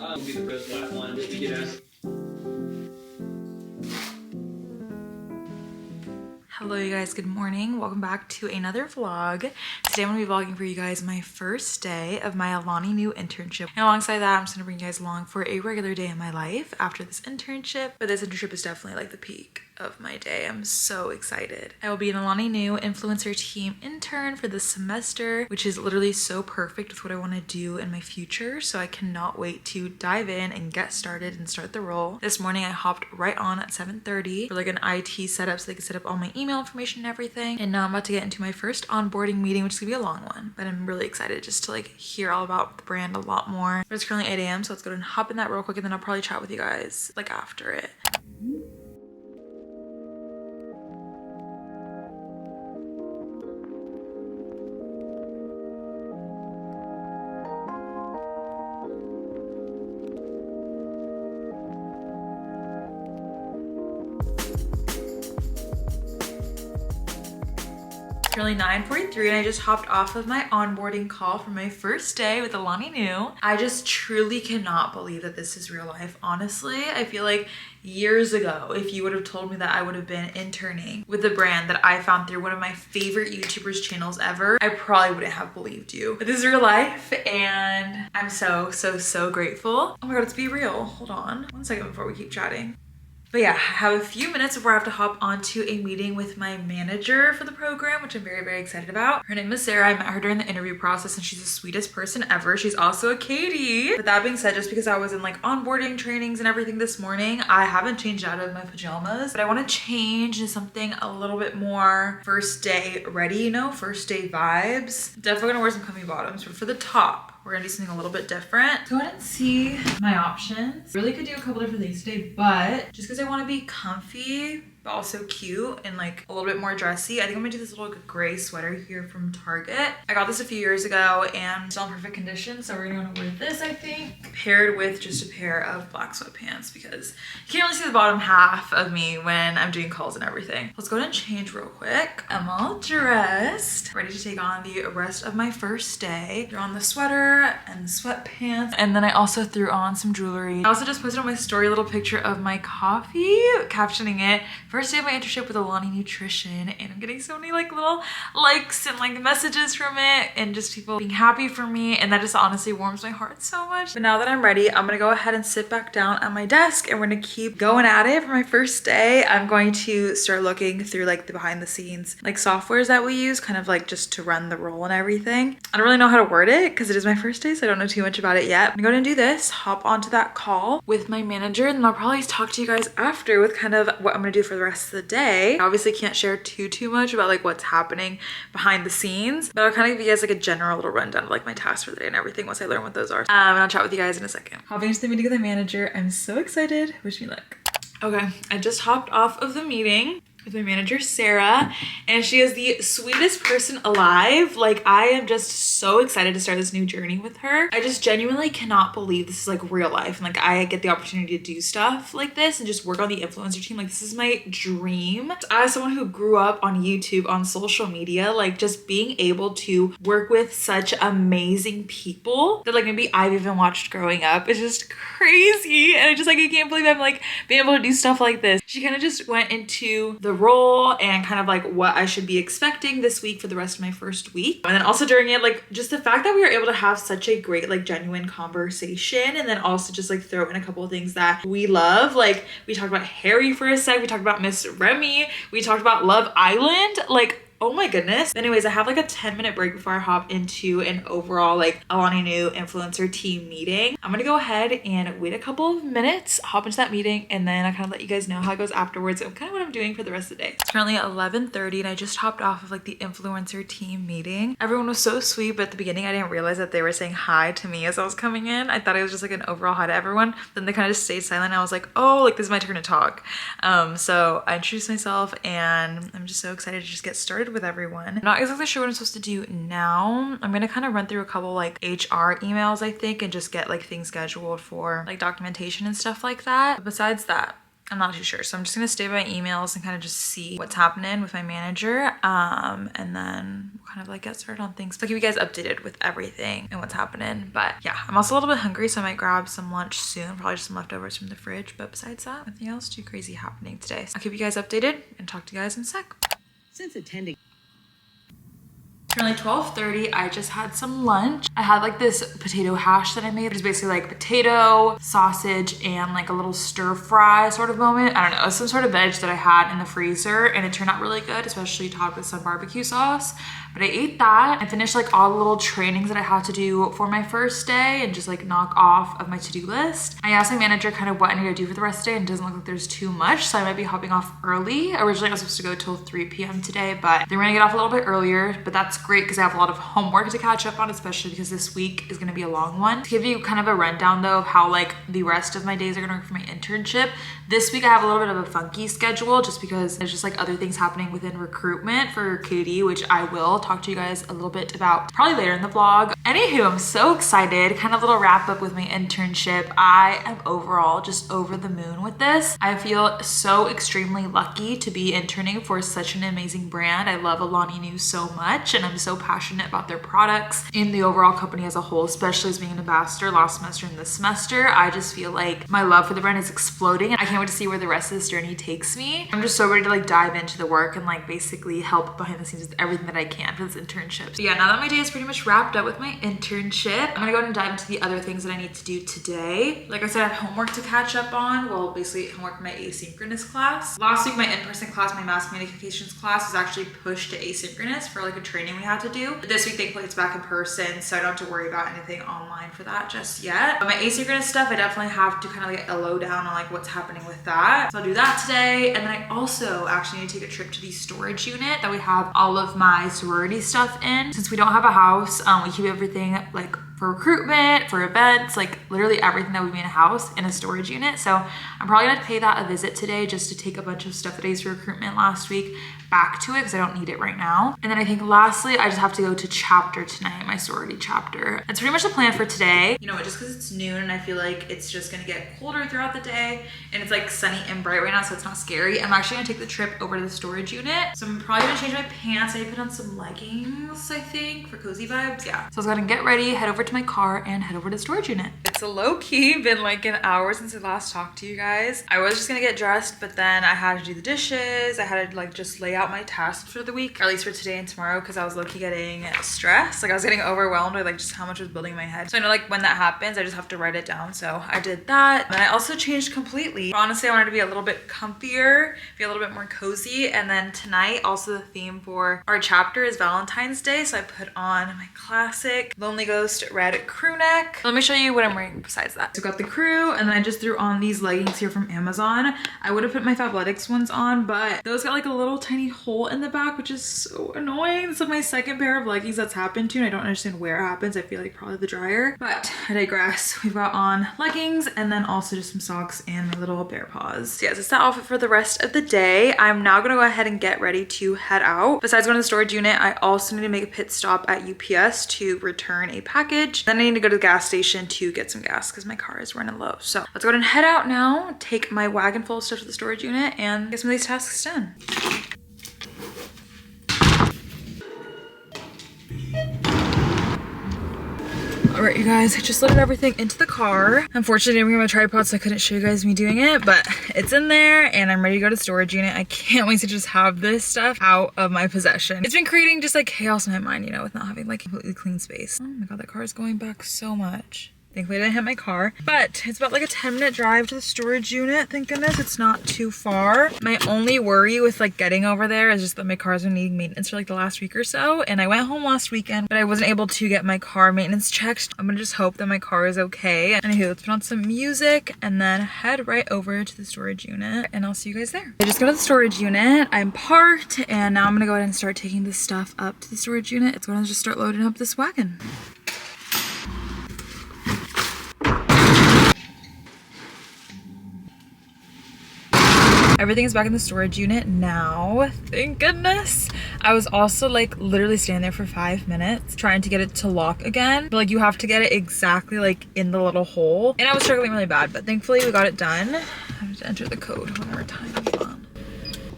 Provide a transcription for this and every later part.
Will be the first lap one. If you get asked. Hello you guys, good morning. Welcome back to another vlog. Today I'm gonna be vlogging for you guys my first day of my ALANI new internship. And alongside that, I'm just gonna bring you guys along for a regular day in my life after this internship. But this internship is definitely like the peak of my day. I'm so excited. I will be an ALANI new influencer team intern for this semester, which is literally so perfect with what I wanna do in my future. So I cannot wait to dive in and get started and start the role. This morning I hopped right on at 7:30 for like an IT setup so they could set up all my email information and everything. And now I'm about to get into my first onboarding meeting, which is gonna be a long one, but I'm really excited just to like hear all about the brand a lot more. But it's currently 8 a.m. so let's go and hop in that real quick and then I'll probably chat with you guys like after it. Currently 9:43 and I just hopped off of my onboarding call for my first day with ALANI New. I just truly cannot believe that this is real life. Honestly, I feel like years ago, if you would have told me that I would have been interning with a brand that I found through one of my favorite YouTubers channels ever, I probably wouldn't have believed you. But this is real life and I'm so grateful. Oh my god, it's Be Real. Hold on 1 second before we keep chatting. But yeah, I have a few minutes before I have to hop onto a meeting with my manager for the program, which I'm very excited about. Her name is Sarah. I met her during the interview process and she's the sweetest person ever. She's also a Katie. But that being said, just because I was in like onboarding trainings and everything this morning, I haven't changed out of my pajamas, but I want to change into something a little bit more first day ready, you know, first day vibes. Definitely gonna wear some comfy bottoms, but for the top, we're gonna do something a little bit different. Go ahead and see my options. Really could do a couple different things today, but just because I want to be comfy but also cute and like a little bit more dressy, I think I'm gonna do this little gray sweater here from Target. I got this a few years ago and it's still in perfect condition, so we're gonna want to wear this, I think, paired with just a pair of black sweatpants because you can't really see the bottom half of me when I'm doing calls and everything. Let's go ahead and change real quick. I'm all dressed, ready to take on the rest of my first day. Threw on the sweater and the sweatpants, and then I also threw on some jewelry. I also just posted on my story a little picture of my coffee, captioning it, "First day of my internship with ALANI Nutrition," and I'm getting so many like little likes and like messages from it and just people being happy for me, and that just honestly warms my heart so much. But now that I'm ready, I'm gonna go ahead and sit back down at my desk and we're gonna keep going at it for my first day. I'm going to start looking through like the behind the scenes like softwares that we use, kind of like just to run the role and everything. I don't really know how to word it because it is my first day, so I don't know too much about it yet. I'm gonna go ahead and do this, hop onto that call with my manager, and then I'll probably talk to you guys after with kind of what I'm gonna do for the rest of the day. I obviously can't share too much about like what's happening behind the scenes, but I'll kind of give you guys like a general little rundown of like my tasks for the day and everything once I learn what those are. And I'll chat with you guys in a second. Hopping into the meeting with the manager. I'm so excited. Wish me luck. Okay, I just hopped off of the meeting with my manager, Sarah, and she is the sweetest person alive. Like, I am just so excited to start this new journey with her. I just genuinely cannot believe this is like real life. And like, I get the opportunity to do stuff like this and just work on the influencer team. Like, this is my dream. As someone who grew up on YouTube, on social media, like just being able to work with such amazing people that like maybe I've even watched growing up is just crazy. And I just like, I can't believe I'm like being able to do stuff like this. She kind of just went into the role and kind of like what I should be expecting this week for the rest of my first week. And then also during it, like just the fact that we were able to have such a great like genuine conversation, and then also just like throw in a couple of things that we love. Like we talked about Harry for a sec, we talked about Miss Remy, we talked about Love Island, like oh my goodness. Anyways, I have like a 10-minute break before I hop into an overall like ALANI New influencer team meeting. I'm gonna go ahead and wait a couple of minutes, hop into that meeting, and then I kind of let you guys know how it goes afterwards and kind of what I'm doing for the rest of the day. It's currently 11:30 and I just hopped off of like the influencer team meeting. Everyone was so sweet, but at the beginning I didn't realize that they were saying hi to me as I was coming in. I thought it was just like an overall hi to everyone. Then they kind of just stayed silent. I was like, oh, like this is my turn to talk. So I introduced myself and I'm just so excited to just get started with everyone. I'm not exactly sure what I'm supposed to do now. I'm gonna kind of run through a couple like HR emails, I think, and just get like things scheduled for like documentation and stuff like that. But besides that, I'm not too sure. So I'm just gonna stay by emails and kind of just see what's happening with my manager. And then we'll kind of like get started on things. So I'll keep you guys updated with everything and what's happening. But yeah, I'm also a little bit hungry, so I might grab some lunch soon. Probably just some leftovers from the fridge. But besides that, nothing else too crazy happening today. So I'll keep you guys updated and talk to you guys in a sec. Since attending Currently 12:30. I just had some lunch. I had like this potato hash that I made. It's basically like potato, sausage, and like a little stir fry sort of moment. I don't know, it was some sort of veg that I had in the freezer and it turned out really good, especially topped with some barbecue sauce. But I ate that. I finished like all the little trainings that I had to do for my first day and just like knock off of my to-do list. I asked my manager kind of what I need to do for the rest of the day and it doesn't look like there's too much, so I might be hopping off early. Originally I was supposed to go till 3 p.m. today, but they're gonna get off a little bit earlier, but that's great because I have a lot of homework to catch up on, especially because this week is gonna be a long one. To give you kind of a rundown though of how like the rest of my days are gonna work for my internship, this week I have a little bit of a funky schedule just because there's just like other things happening within recruitment for Katie, which I will talk to you guys a little bit about probably later in the vlog. Anywho, I'm so excited. Kind of little wrap up with my internship. I am overall just over the moon with this. I feel so extremely lucky to be interning for such an amazing brand. I love ALANI News so much and I'm so passionate about their products and the overall company as a whole, especially as being an ambassador last semester and this semester. I just feel like my love for the brand is exploding and I can't wait to see where the rest of this journey takes me. I'm just so ready to like dive into the work and like basically help behind the scenes with everything that I can for this internship. So yeah, now that my day is pretty much wrapped up with my internship, I'm gonna go ahead and dive into the other things that I need to do today. Like I said, I have homework to catch up on. Well, basically homework for my asynchronous class. Last week, my in-person class, my mass communications class was actually pushed to asynchronous for like a training we had to do. But this week, thankfully, it's back in person, so I don't have to worry about anything online for that just yet. But my asynchronous stuff, I definitely have to kind of get a lowdown on like what's happening with that. So I'll do that today. And then I also actually need to take a trip to the storage unit that we have all of my sorority stuff in. Since we don't have a house, we keep everything like for recruitment, for events, like literally everything that would be in a house in a storage unit. So I'm probably gonna pay that a visit today just to take a bunch of stuff that I used for recruitment last week back to it because I don't need it right now. And then I think lastly, I just have to go to chapter tonight, my sorority chapter. That's pretty much the plan for today. You know what, just because it's noon and I feel like it's just gonna get colder throughout the day and it's like sunny and bright right now, so it's not scary. I'm actually gonna take the trip over to the storage unit. So I'm probably gonna change my pants. I need to put on some leggings, I think, for cozy vibes. Yeah. So I was gonna get ready, head over to my car and head over to the storage unit. It's a low-key been like an hour since I last talked to you guys. I was just gonna get dressed, but then I had to do the dishes. I had to like just lay out my tasks for the week, or at least for today and tomorrow, because I was low-key getting stressed. Like I was getting overwhelmed with like just how much was building in my head. So I know like when that happens, I just have to write it down. So I did that. And I also changed completely. Honestly, I wanted to be a little bit comfier, be a little bit more cozy. And then tonight, also the theme for our chapter is Valentine's Day. So I put on my classic Lonely Ghost red crew neck. Let me show you what I'm wearing besides that. So I got the crew, and then I just threw on these leggings here from Amazon. I would have put my Fabletics ones on, but those got like a little tiny hole in the back, which is so annoying. This is my second pair of leggings that's happened to, and I don't understand where it happens. I feel like probably the dryer, but I digress. We've got on leggings and then also just some socks and my little bear paws. So yes, it's that outfit for the rest of the day. I'm now gonna go ahead and get ready to head out. Besides going to the storage unit, I also need to make a pit stop at UPS to return a package. Then I need to go to the gas station to get some gas because my car is running low. So let's go ahead and head out now, take my wagon full of stuff to the storage unit and get some of these tasks done. All right, you guys, I just loaded everything into the car. Unfortunately, I didn't bring my tripod, so I couldn't show you guys me doing it, but it's in there and I'm ready to go to storage unit. I can't wait to just have this stuff out of my possession. It's been creating just like chaos in my mind, you know, with not having like completely clean space. Oh my God, that car is going back so much. Thankfully I didn't hit my car, but it's about like a 10-minute drive to the storage unit. Thank goodness it's not too far. My only worry with like getting over there is just that my car's been needing maintenance for like the last week or so. And I went home last weekend, but I wasn't able to get my car maintenance checked. I'm gonna just hope that my car is okay. Anywho, let's put on some music and then head right over to the storage unit and I'll see you guys there. I just got to the storage unit. I'm parked and now I'm gonna go ahead and start taking this stuff up to the storage unit. It's gonna just start loading up this wagon. Everything is back in the storage unit now, thank goodness. I was also like literally standing there for 5 minutes trying to get it to lock again. But like you have to get it exactly like in the little hole. And I was struggling really bad, but thankfully we got it done. I have to enter the code one more time. Hold on.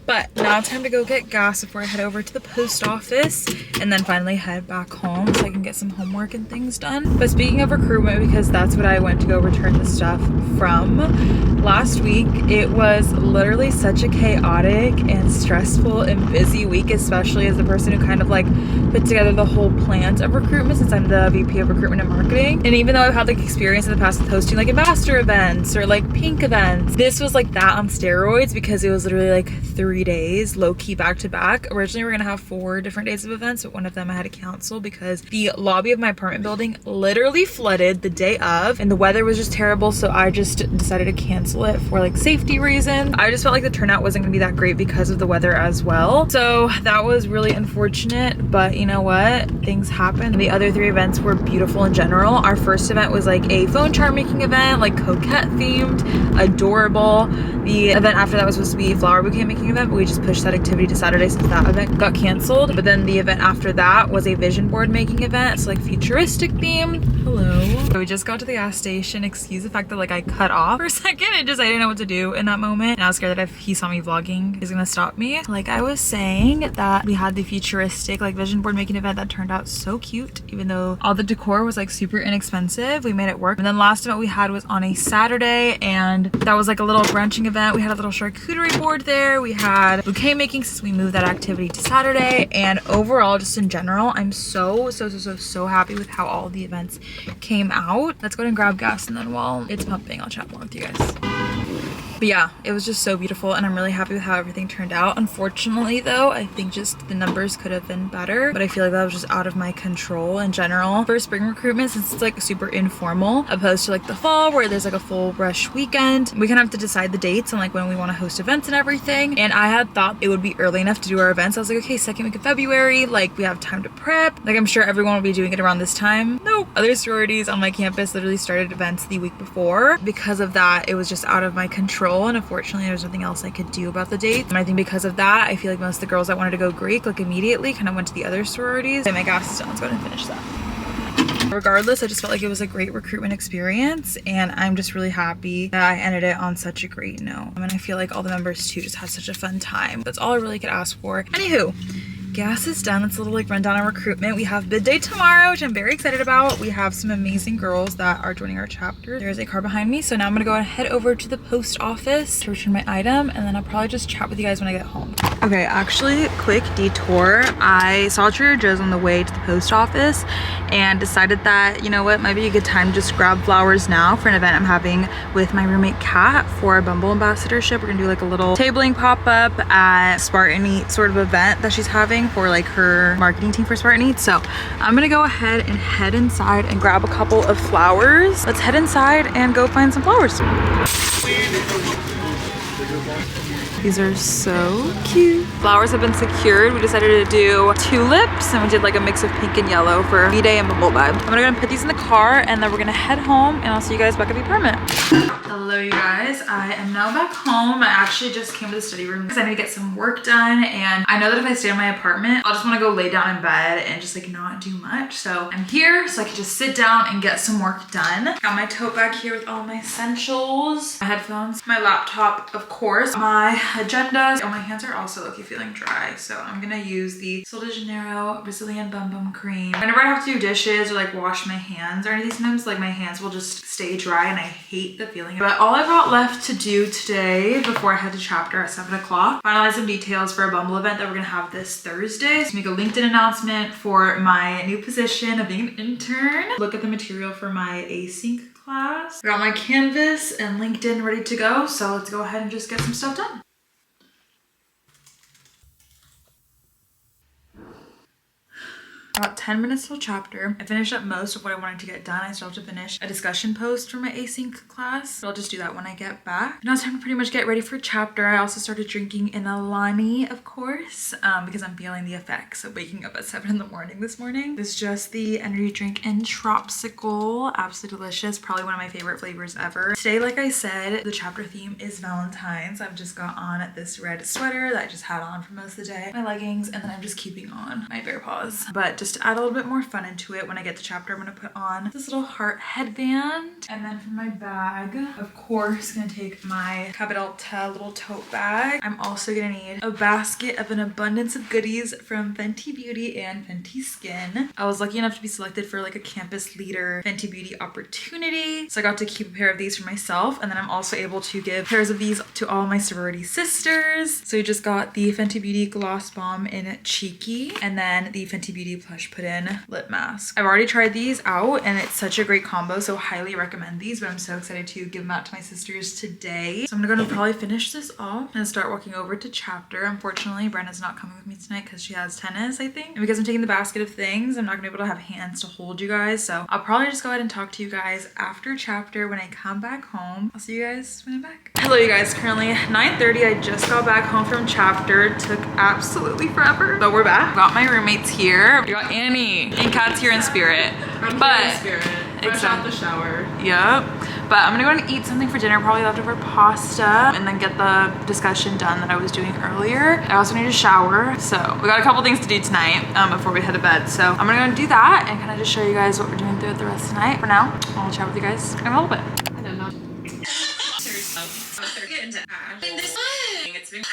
But now it's time to go get gas before I head over to the post office and then finally head back home so I can get some homework and things done. But speaking of recruitment, because that's what I went to go return the stuff from last week, it was literally such a chaotic and stressful and busy week, especially as the person who kind of like put together the whole plans of recruitment, since I'm the VP of recruitment and marketing. And even though I've had like experience in the past with hosting like ambassador events or like pink events, this was like that on steroids because it was literally like 3 days low-key back to back. Originally we were gonna have 4 different days of events, but one of them I had to cancel because the lobby of my apartment building literally flooded the day of and the weather was just terrible, so I just decided to cancel it for like safety reasons. I just felt like the turnout wasn't gonna be that great because of the weather as well, so that was really unfortunate. But you know what, things happen. The other 3 events were beautiful in general. Our first event was like a phone charm making event, like coquette themed, adorable. The event after that was supposed to be a flower bouquet making event, but we just pushed that activity to Saturday since that event got canceled. But then the event after that was a vision board making event, so like futuristic themed. Hello. So we just got to the gas station. Excuse the fact that like I cut off for a second. I didn't know what to do in that moment. And I was scared that if he saw me vlogging, he's gonna stop me. Like I was saying, that we had the futuristic like vision board making event that turned out so cute, even though all the decor was like super inexpensive. We made it work. And then last event we had was on a Saturday, and that was like a little brunching event. We had a little charcuterie board there. We had bouquet making since we moved that activity to Saturday. And overall, just in general, I'm so happy with how all of the events came out. Let's go ahead and grab gas, and then while it's pumping, I'll chat more with you guys. But yeah, it was just so beautiful and I'm really happy with how everything turned out. Unfortunately though, I think just the numbers could have been better, but I feel like that was just out of my control in general. For spring recruitment, since it's like super informal, opposed to like the fall where there's like a full rush weekend, we kind of have to decide the dates and like when we want to host events and everything. And I had thought it would be early enough to do our events. I was like, okay, 2nd week of February, like we have time to prep. Like I'm sure everyone will be doing it around this time. Nope. Other sororities on my campus literally started events the week before. Because of that, it was just out of my control. And unfortunately there's nothing else I could do about the dates, and I think because of that I feel like most of the girls that wanted to go Greek like immediately kind of went to the other sororities. And my gas is done. Let's go ahead and finish that. Regardless, I just felt like it was a great recruitment experience, and I'm just really happy that I ended it on such a great note. And I feel like all the members too just had such a fun time. That's all I really could ask for. Anywho, gas is done. Let's a little like rundown on recruitment. We have bid day tomorrow, which I'm very excited about. We have some amazing girls that are joining our chapter. There's a car behind me, so now I'm gonna go and head over to the post office to return my item, and then I'll probably just chat with you guys when I get home. Okay, actually, quick detour. I saw Trader Joe's on the way to the post office and decided that, you know what, might be a good time to just grab flowers now for an event I'm having with my roommate Kat for a Bumble ambassadorship. We're gonna do like a little tabling pop-up at Spartan Eat sort of event that she's having for like her marketing team for Spartan Eat. So I'm gonna go ahead and head inside and grab a couple of flowers. Let's head inside and go find some flowers. These are so cute. Flowers have been secured. We decided to do tulips, and we did like a mix of pink and yellow for B-Day and Bumble Vibe. I'm gonna go and put these in the car, and then we're gonna head home, and I'll see you guys back at the apartment. Hello, you guys. I am now back home. I actually just came to the study room because I need to get some work done, and I know that if I stay in my apartment, I'll just want to go lay down in bed and just like not do much. So I'm here so I can just sit down and get some work done. Got my tote bag here with all my essentials, my headphones, my laptop, of course, my agendas. Oh, my hands are also feeling dry, so I'm gonna use the Sol de Janeiro Brazilian Bum Bum Cream. Whenever I have to do dishes or like wash my hands or anything, sometimes like my hands will just stay dry, and I hate the feeling. But all I've got left to do today before I head to chapter at 7 o'clock, finalize some details for a Bumble event that we're gonna have this Thursday. So make a LinkedIn announcement for my new position of being an intern. Look at the material for my async class. I got my Canvas and LinkedIn ready to go, so let's go ahead and just get some stuff done. About 10 minutes till chapter. I finished up most of what I wanted to get done. I still have to finish a discussion post for my async class, but I'll just do that when I get back. Now it's time to pretty much get ready for chapter. I also started drinking an ALANI, of course, because I'm feeling the effects of waking up at 7 in the morning this morning. This is just the energy drink in Tropsicle. Absolutely delicious. Probably one of my favorite flavors ever. Today, like I said, the chapter theme is Valentine's. I've just got on this red sweater that I just had on for most of the day, my leggings, and then I'm just keeping on my bare paws. But just just to add a little bit more fun into it, when I get to chapter, I'm gonna put on this little heart headband. And then for my bag, of course, gonna take my Capitalta little tote bag. I'm also gonna need a basket of an abundance of goodies from Fenty Beauty and Fenty Skin. I was lucky enough to be selected for like a campus leader Fenty Beauty opportunity, so I got to keep a pair of these for myself, and then I'm also able to give pairs of these to all my sorority sisters. So we just got the Fenty Beauty Gloss Bomb in Cheeky, and then the Fenty Beauty Plush Put In Lip Mask. I've already tried these out and it's such a great combo, so highly recommend these, but I'm so excited to give them out to my sisters today. So I'm gonna go and probably finish this off and start walking over to chapter. Unfortunately, Brenna's not coming with me tonight because she has tennis, I think. And because I'm taking the basket of things, I'm not gonna be able to have hands to hold you guys. So I'll probably just go ahead and talk to you guys after chapter when I come back home. I'll see you guys when I'm back. Hello, you guys. Currently 9:30. I just got back home from chapter. It took absolutely forever, but we're back. Got my roommates here. We got Annie and Kat's here in spirit. I'm here in spirit. Fresh out the shower. Yep. But I'm gonna go and eat something for dinner, probably leftover pasta, and then get the discussion done that I was doing earlier. I also need a shower, so we got a couple things to do tonight before we head to bed. So I'm gonna go and do that and kind of just show you guys what we're doing throughout the rest of the night. For now, I'll chat with you guys in a little bit. I don't know. It's been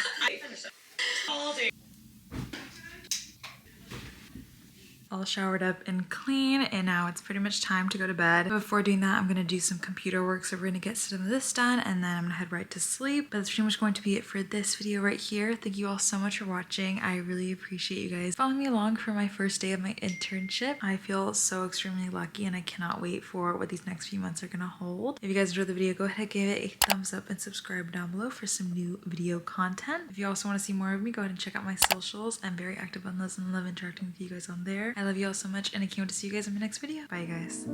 all day. All showered up and clean, and now it's pretty much time to go to bed. But before doing that, I'm gonna do some computer work, so we're gonna get some of this done and then I'm gonna head right to sleep. But that's pretty much going to be it for this video right here. Thank you all so much for watching. I really appreciate you guys following me along for my first day of my internship. I feel so extremely lucky and I cannot wait for what these next few months are gonna hold. If you guys enjoyed the video, go ahead and give it a thumbs up and subscribe down below for some new video content. If you also want to see more of me, go ahead and check out my socials. I'm very active on those and love interacting with you guys on there. I love you all so much and I can't wait to see you guys in my next video. Bye, guys.